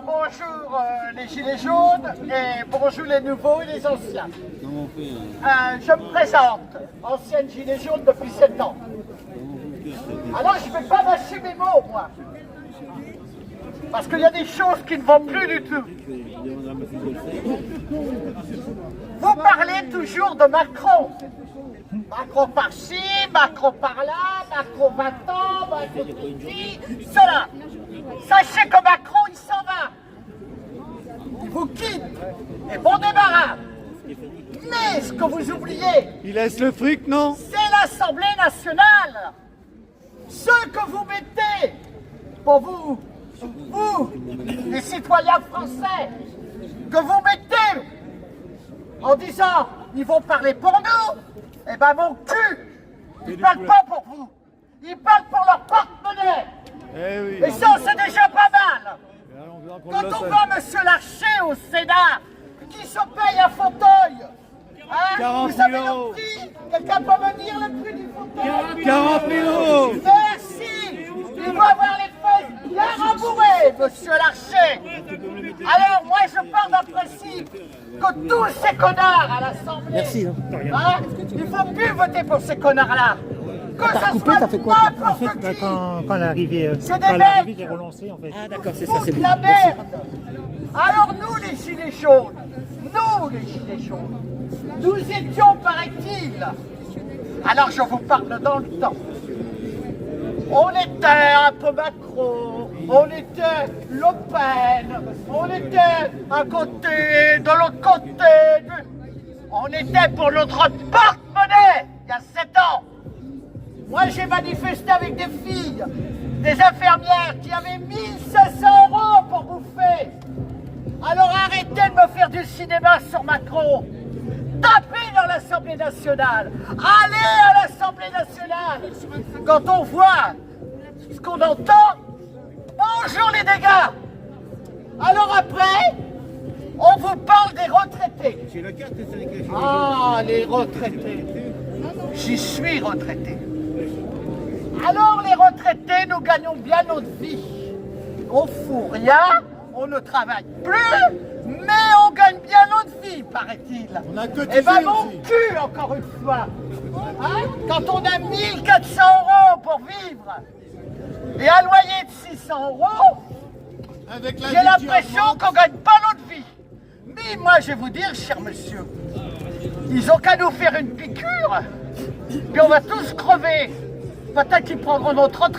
Bonjour les gilets jaunes et bonjour les nouveaux et les anciens. Je me présente, ancienne gilet jaune depuis 7 ans. Alors je ne vais pas mâcher mes mots, moi. Parce qu'il y a des choses qui ne vont plus du tout. Vous parlez toujours de Macron. Macron par-ci, Macron par-là, Macron 20 ans, Macron ceci, cela. Sachez que Macron, il s'en va. Il vous quitte. Et bon débarras. Mais ce que vous oubliez... Il laisse le fric, non? C'est l'Assemblée nationale. Ce que vous mettez pour vous, les citoyens français, que vous mettez en disant ils vont parler pour nous, eh ben mon cul, ils ne parlent pas pour vous, ils parlent pour leur porte-monnaie. Eh oui. Et ça, c'est déjà pas mal. Quand on voit M. Larcher au Sénat, qui se paye un fauteuil, hein, vous savez le prix? Quelqu'un peut me dire le prix du fauteuil? 40 000 €. Merci. Il doit avoir les fesses bien rembourrées, M. Larcher. Alors moi, je pars d'un principe que tous ces connards à l'Assemblée, il ne faut plus voter pour ces connards-là. Que ça soit n'importe qui. Quand l'arrivée est relancée, en fait. Ah d'accord, c'est ça, c'est la merde. Alors nous, les gilets jaunes, nous étions, paraît-il, alors je vous parle dans le temps, on était un peu Macron, on était Le Pen, on était à côté, de l'autre côté, on était pour notre porte-monnaie, il y a 7 ans. Moi, j'ai manifesté avec des filles, des infirmières qui avaient 1500 € pour bouffer. Alors arrêtez de me faire du cinéma sur Macron. Tapez dans l'Assemblée nationale. Allez à l'Assemblée nationale. Quand on voit ce qu'on entend, bonjour les dégâts. Alors après, on vous parle des retraités. Ah, les retraités. J'y suis retraité. Alors les retraités, nous gagnons bien notre vie. On fout rien, on ne travaille plus, mais on gagne bien notre vie, paraît-il. On a cotisé. Et ben mon cul, encore une fois. Hein, quand on a 1400 € pour vivre et un loyer de 600 €, j'ai l'impression qu'on ne gagne pas notre vie. Mais moi, je vais vous dire, cher monsieur, ils ont qu'à nous faire une piqûre, puis on va tous crever. Peut-être qu'ils prendront notre retraite.